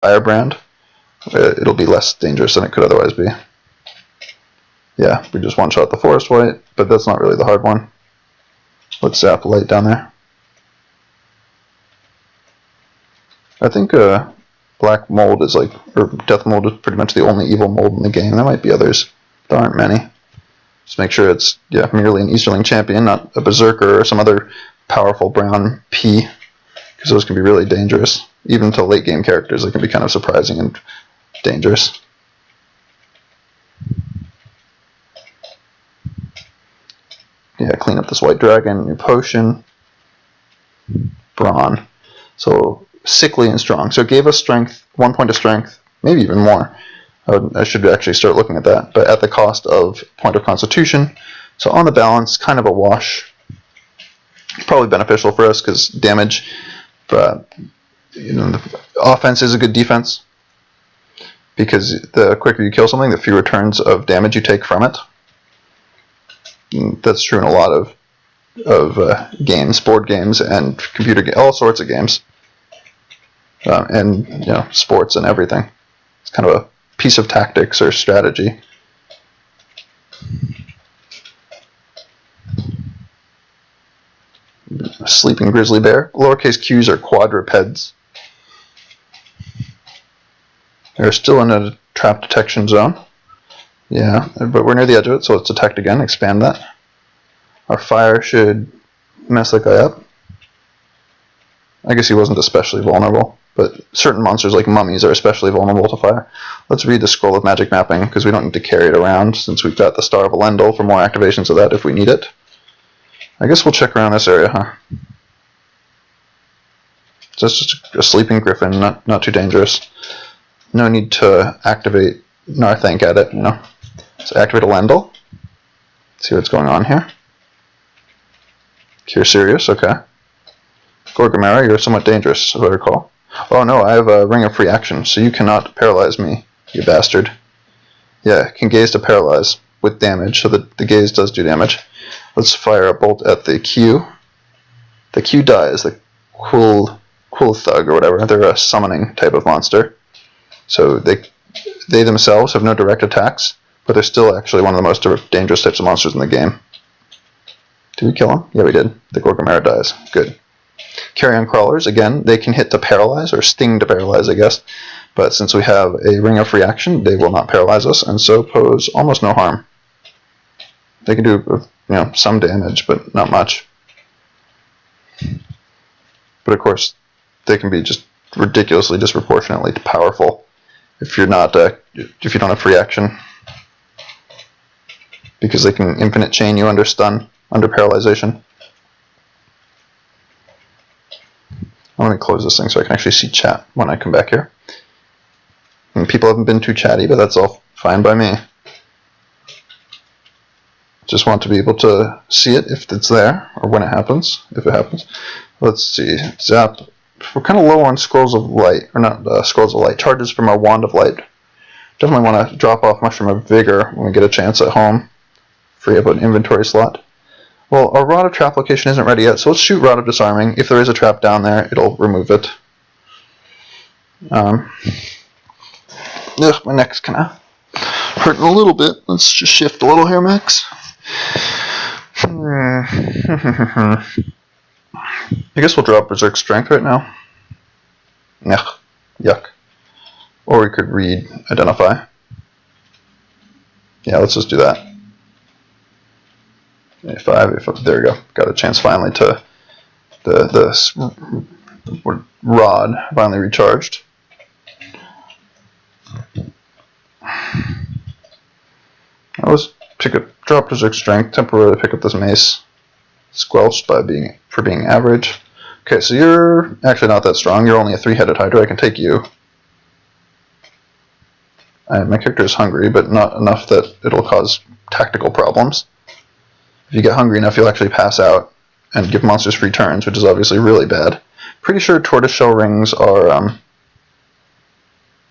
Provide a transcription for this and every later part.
firebrand, it'll be less dangerous than it could otherwise be. Yeah, we just one-shot the forest white, but that's not really the hard one. Let's zap light down there. I think black mold is like, or death mold is pretty much the only evil mold in the game. There might be others. There aren't many. Just make sure it's merely an Easterling champion, not a berserker or some other powerful brown P, because those can be really dangerous. Even to late game characters, they can be kind of surprising and dangerous. Yeah, clean up this white dragon, new potion, brawn. So sickly and strong. So it gave us strength, 1 point of strength, maybe even more. I should actually start looking at that, but at the cost of point of constitution. So on the balance, kind of a wash. Probably beneficial for us because damage, the offense is a good defense, because the quicker you kill something, the fewer turns of damage you take from it. That's true in a lot of games, board games, and computer games, all sorts of games, and sports and everything. It's kind of a piece of tactics or strategy. Sleeping grizzly bear. Lowercase q's are quadrupeds. They're still in a trap detection zone. Yeah, but we're near the edge of it, so let's detect again, expand that. Our fire should mess that guy up. I guess he wasn't especially vulnerable, but certain monsters like mummies are especially vulnerable to fire. Let's read the Scroll of Magic Mapping, because we don't need to carry it around, since we've got the Star of Elendil for more activations of that if we need it. I guess we'll check around this area, huh? So it's just a sleeping griffin, not too dangerous. No need to activate Narthank at it, So activate Elendil. See what's going on here. Cure Sirius, okay. Gorgamera, you're somewhat dangerous, if I recall. Oh no, I have a Ring of Free Action, so you cannot paralyze me, you bastard. Yeah, can gaze to paralyze with damage, so the gaze does do damage. Let's fire a bolt at the Q. The Q dies, the Quill Thug or whatever. They're a summoning type of monster. So they themselves have no direct attacks, but they're still actually one of the most dangerous types of monsters in the game. Did we kill him? Yeah, we did. The Gorgamera dies. Good. Carrion Crawlers, again, they can hit to paralyze, or sting to paralyze, I guess. But since we have a Ring of Free Action, they will not paralyze us, and so pose almost no harm. They can do some damage, but not much. But of course, they can be just ridiculously disproportionately powerful if you're not if you don't have free action, because they can infinite chain you under stun, under paralyzation. Let me close this thing so I can actually see chat when I come back here. And people haven't been too chatty, but that's all fine by me. Just want to be able to see it if it's there, or when it happens, if it happens. Let's see, zap. We're kind of low on Scrolls of Light, or not Scrolls of Light, charges from our Wand of Light. Definitely want to drop off Mushroom of Vigor when we get a chance at home. Free up an inventory slot. Well, our Rod of Trap location isn't ready yet, so let's shoot Rod of Disarming. If there is a trap down there, it'll remove it. Ugh, my neck's kind of hurting a little bit. Let's just shift a little here, Max. I guess we'll drop Berserk Strength right now. Yuck. Or we could read Identify. Yeah, let's just do that. A5, there we go. Got a chance finally to the rod finally recharged. I always drop Berserk Strength, temporarily pick up this mace. Squelched for being average. Okay, so you're actually not that strong. You're only a 3-headed Hydra. I can take you. My character is hungry, but not enough that it'll cause tactical problems. If you get hungry enough, you'll actually pass out and give monsters free turns, which is obviously really bad. Pretty sure tortoiseshell rings are...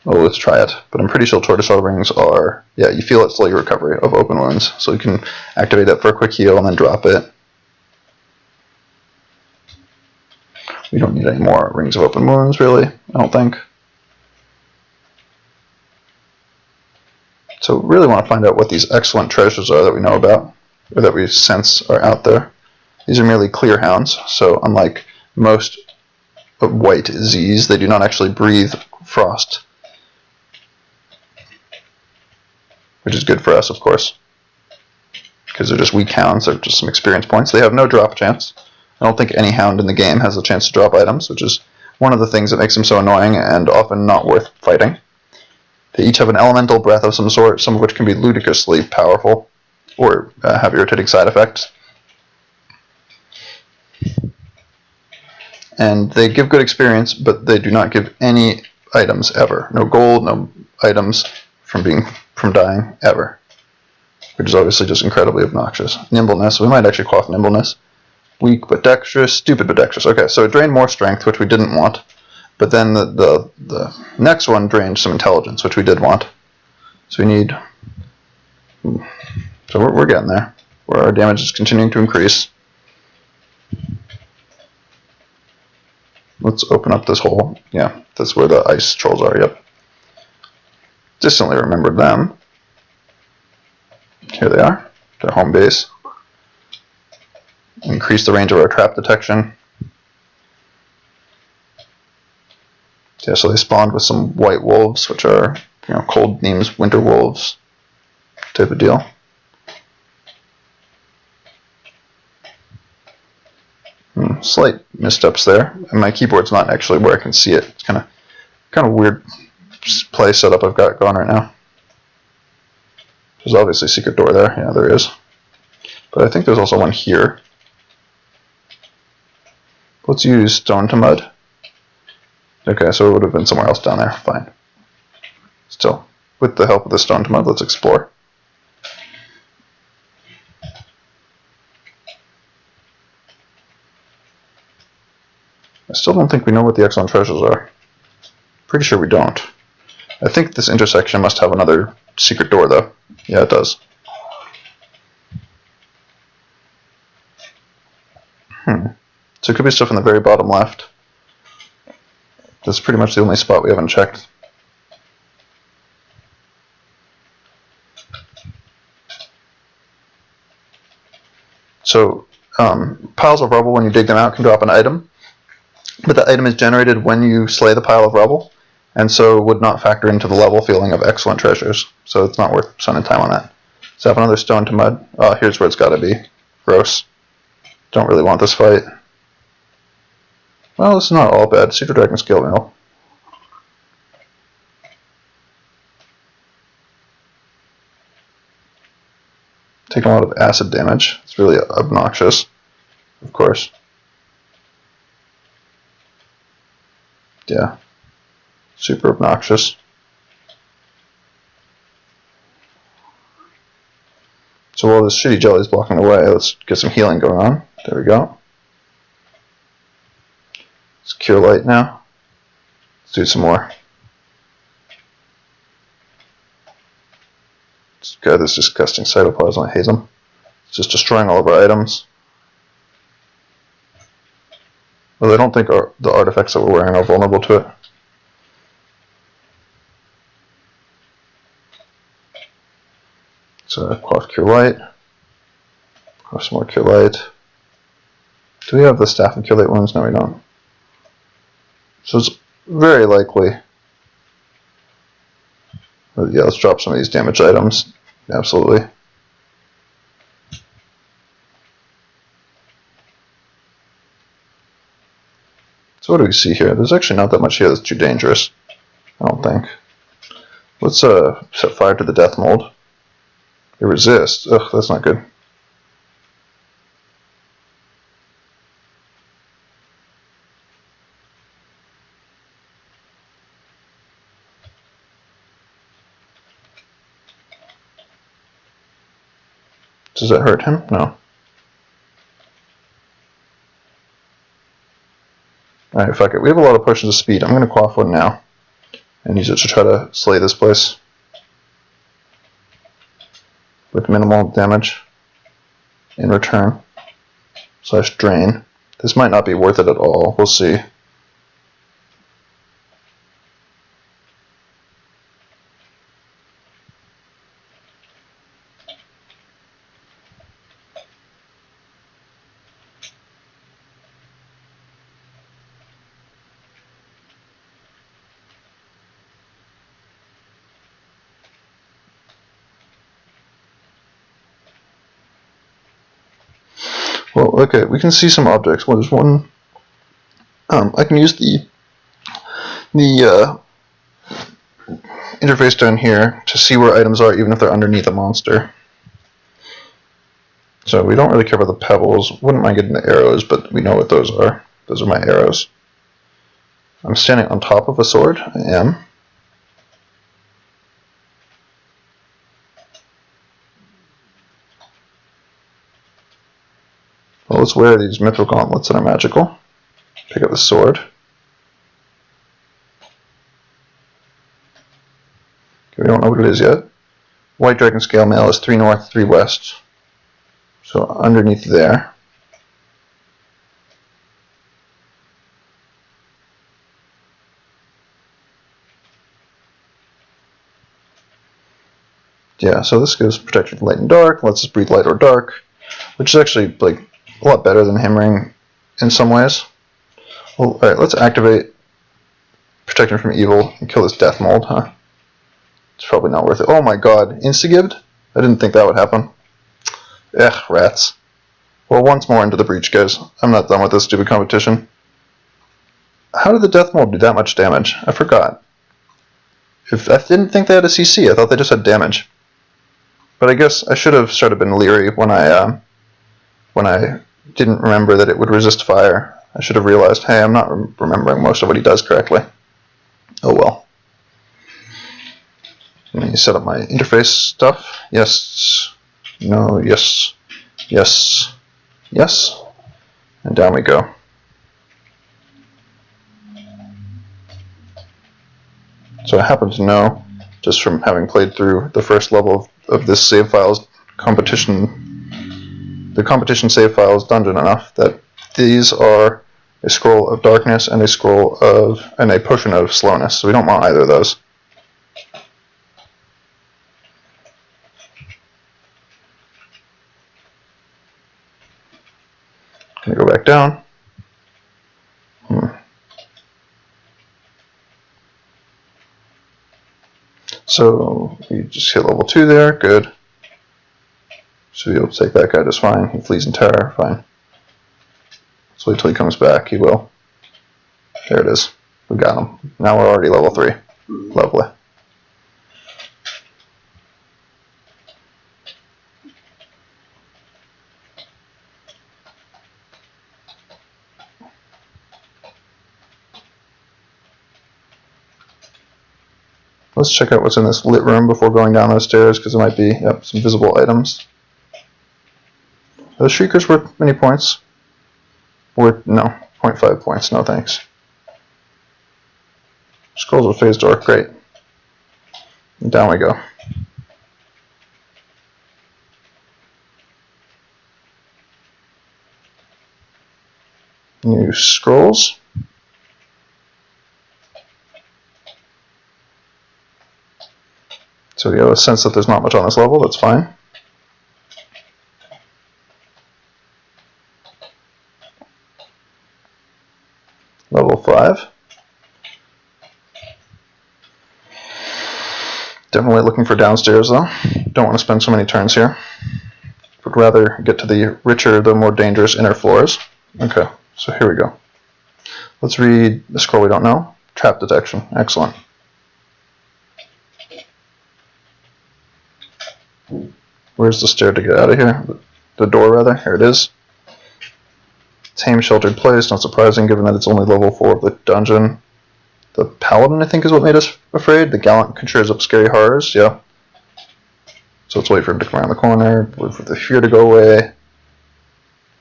oh, let's try it. But I'm pretty sure tortoiseshell rings are... yeah, you feel it slow your recovery of open wounds. So you can activate it for a quick heal and then drop it. We don't need any more Rings of Open Wounds, really, I don't think. So we really want to find out what these excellent treasures are that we know about, or that we sense are out there. These are merely clear hounds, so unlike most white Z's, they do not actually breathe frost, which is good for us, of course, because they're just weak hounds. They're just some experience points. They have no drop chance. I don't think any hound in the game has a chance to drop items, which is one of the things that makes them so annoying and often not worth fighting. They each have an elemental breath of some sort, some of which can be ludicrously powerful or have irritating side effects. And they give good experience, but they do not give any items ever. No gold, no items from dying ever, which is obviously just incredibly obnoxious. Nimbleness, we might actually quaff nimbleness. Weak but dexterous, stupid but dexterous. Okay, so it drained more strength, which we didn't want, but then the next one drained some intelligence, which we did want. So we need. So we're getting there, where our damage is continuing to increase. Let's open up this hole. Yeah, that's where the ice trolls are, yep. Distantly remembered them. Here they are, their home base. Increase the range of our trap detection. Yeah, so they spawned with some white wolves, which are, cold names, winter wolves type of deal. Slight missteps there, and my keyboard's not actually where I can see it. It's kind of weird play setup I've got going right now. There's obviously a secret door there. Yeah, there is. But I think there's also one here. Let's use stone to mud. Okay, so it would have been somewhere else down there. Fine. Still, with the help of the stone to mud, let's explore. I still don't think we know what the excellent treasures are. Pretty sure we don't. I think this intersection must have another secret door, though. Yeah, it does. So it could be stuff in the very bottom left. That's pretty much the only spot we haven't checked. So piles of rubble, when you dig them out, can drop an item. But the item is generated when you slay the pile of rubble, and so would not factor into the level feeling of excellent treasures. So it's not worth spending time on that. So I have another stone to mud. Oh, here's where it's got to be. Gross. Don't really want this fight. Well, it's not all bad. Super Dragon Scale Mail. Taking a lot of acid damage. It's really obnoxious, of course. Yeah. Super obnoxious. So while this shitty jelly is blocking the way, let's get some healing going on. There we go. Let's cure light now. Let's do some more. Let's go this disgusting cytoplasm. I hate them. It's just destroying all of our items. Well, I don't think the artifacts that we're wearing are vulnerable to it. So quaff cure light. Quaff some more cure light. Do we have the staff and cure light wounds? No, we don't. So it's very likely. Yeah, let's drop some of these damaged items. Absolutely. So what do we see here? There's actually not that much here that's too dangerous, I don't think. Let's set fire to the death mold. It resists. Ugh, that's not good. Does that hurt him? No. Alright, fuck it. We have a lot of potions of speed. I'm going to quaff one now and use it to try to slay this place with minimal damage in return. / drain. This might not be worth it at all. We'll see. Oh, okay, we can see some objects. Well, there's one. I can use the interface down here to see where items are, even if they're underneath a monster. So we don't really care about the pebbles. Wouldn't mind getting the arrows, but we know what those are. Those are my arrows. I'm standing on top of a sword. I am. Well, let's wear these mithril gauntlets that are magical. Pick up the sword. Okay, we don't know what it is yet. White dragon scale mail is 3 north, 3 west. So underneath there. Yeah, so this gives protection from light and dark, lets us breathe light or dark, which is actually like a lot better than hammering in some ways. Well, alright, let's activate protection from evil and kill this death mold, huh? It's probably not worth it. Oh my god, insta-gibbed? I didn't think that would happen. Ugh, rats. Well, once more into the breach, guys. I'm not done with this stupid competition. How did the death mold do that much damage? I forgot. I didn't think they had a CC, I thought they just had damage. But I guess I should have sort of been leery when I didn't remember that it would resist fire. I should have realized, hey, I'm not remembering most of what he does correctly. Oh well. Let me set up my interface stuff. Yes. No. Yes. Yes. Yes. And down we go. So I happen to know, just from having played through the first level of this save files competition, the competition save files dungeon enough, that these are a scroll of darkness and a potion of slowness. So we don't want either of those. Gonna go back down. So we just hit level 2 there, good. Should be able to take that guy just fine. He flees in terror, fine. Let's wait till he comes back, he will. There it is. We got him. Now we're already level 3. Lovely. Let's check out what's in this lit room before going down those stairs, because there might be some visible items. Are the Shriekers worth many points? No, 0.5 points, no thanks. Scrolls of Phase Door, great. And down we go. New scrolls. So we have a sense that there's not much on this level, that's fine. Level 5. Definitely looking for downstairs though. Don't want to spend so many turns here. Would rather get to the richer, the more dangerous inner floors. Okay, so here we go. Let's read the scroll we don't know. Trap detection, excellent. Where's the stair to get out of here? The door, rather. Here it is. Tame sheltered place, not surprising given that it's only level 4 of the dungeon. The paladin, I think, is what made us afraid. The gallant conjures up scary horrors, yeah. So let's wait for him to come around the corner, wait for the fear to go away.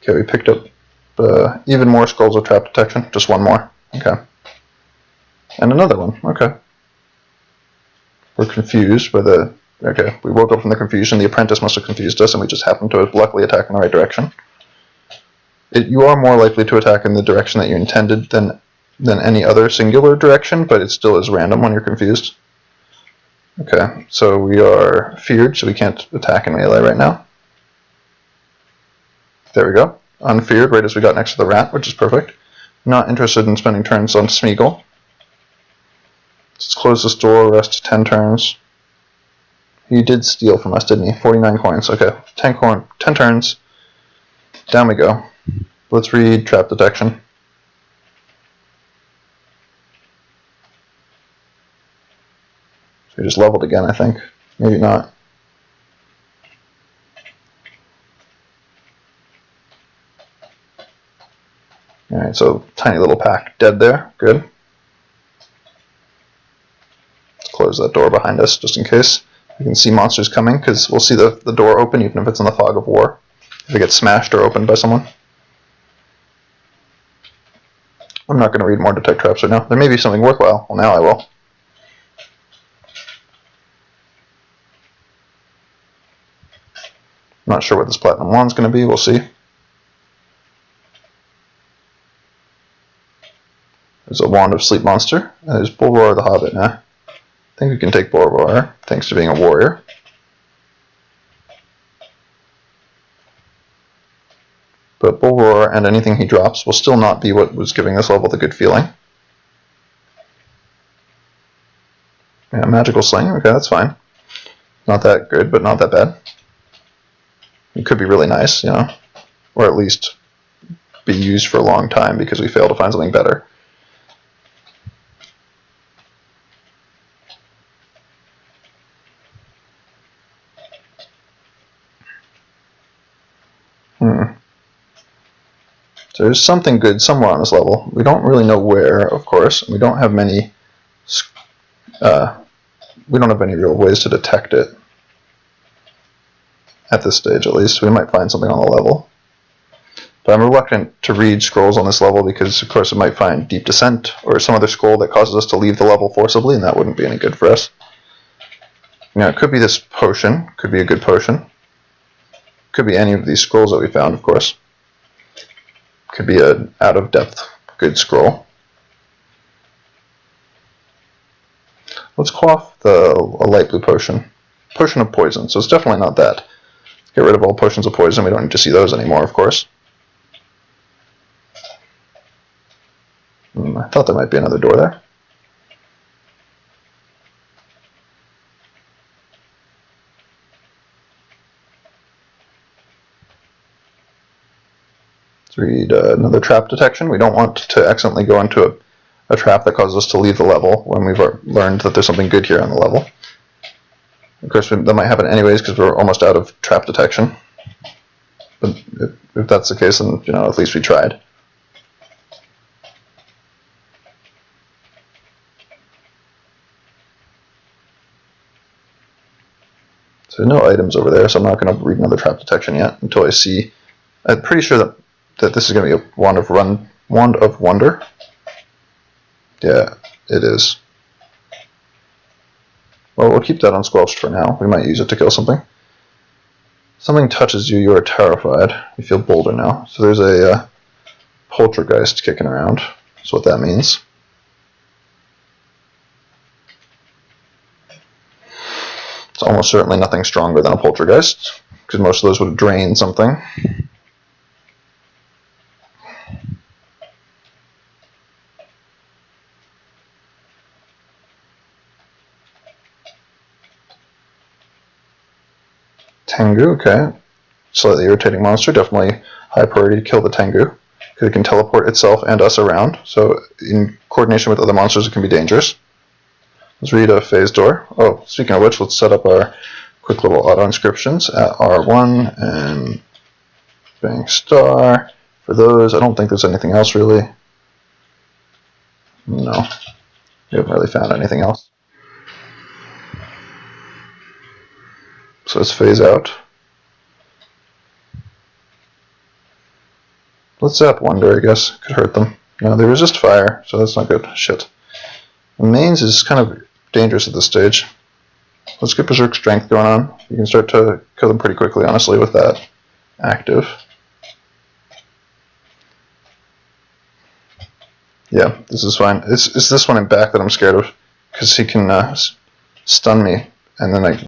Okay, we picked up even more skulls of trap detection. Just one more. Okay. And another one. Okay. We're confused by the... Okay, we woke up from the confusion. The apprentice must have confused us, and we just happened to luckily attack in the right direction. You are more likely to attack in the direction that you intended than any other singular direction, but it still is random when you're confused. Okay, so we are feared, so we can't attack in melee right now. There we go. Unfeared, right as we got next to the rat, which is perfect. Not interested in spending turns on Smeagol. Let's close this door, rest 10 turns. He did steal from us, didn't he? 49 coins. Okay, 10 turns. Down we go. Let's read trap detection. So we just leveled again, I think. Maybe not. Alright, so tiny little pack dead there. Good. Let's close that door behind us just in case. We can see monsters coming because we'll see the door open even if it's in the fog of war. If it gets smashed or opened by someone. I'm not going to read more detect traps right now. There may be something worthwhile. Well, now I will. I'm not sure what this platinum wand's going to be. We'll see. There's a wand of sleep monster. And there's Bullroar the Hobbit now. I think we can take Bullroar, thanks to being a warrior. But Bullroar and anything he drops will still not be what was giving this level the good feeling. Yeah, magical sling. Okay, that's fine. Not that good, but not that bad. It could be really nice, you know, or at least be used for a long time because we failed to find something better. So there's something good somewhere on this level. We don't really know where, of course. We don't have many. We don't have any real ways to detect it at this stage, at least. We might find something on the level. But I'm reluctant to read scrolls on this level because, of course, it might find Deep Descent or some other scroll that causes us to leave the level forcibly, and that wouldn't be any good for us. You know, it could be this potion. Could be a good potion. Could be any of these scrolls that we found, of course. Could be an out-of-depth good scroll. Let's quaff a light blue potion. Potion of poison, so it's definitely not that. Get rid of all potions of poison. We don't need to see those anymore, of course. I thought there might be another door there. Let's read another trap detection. We don't want to accidentally go into a trap that causes us to leave the level when we've learned that there's something good here on the level. Of course, that might happen anyways because we're almost out of trap detection. But if that's the case, then, you know, at least we tried. So no items over there, so I'm not going to read another trap detection yet until I see. I'm pretty sure that this is going to be a wand of wonder. Yeah, it is. Well, we'll keep that unsquelched for now. We might use it to kill something. Something touches you, you are terrified. You feel bolder now. So there's a poltergeist kicking around. That's what that means. It's almost certainly nothing stronger than a poltergeist, because most of those would drain something. Tengu, okay. Slightly irritating monster, definitely high priority to kill the Tengu, because it can teleport itself and us around, so in coordination with other monsters it can be dangerous. Let's read a phase door. Oh, speaking of which, let's set up our quick little auto inscriptions at R1 and bang star. For those, I don't think there's anything else really. No, we haven't really found anything else. So let's phase out. Let's zap Wonder, I guess. Could hurt them. No, they resist fire, so that's not good. Shit. The mains is kind of dangerous at this stage. Let's get Berserk Strength going on. You can start to kill them pretty quickly, honestly, with that active. Yeah, this is fine. It's this one in back that I'm scared of, because he can stun me, and then I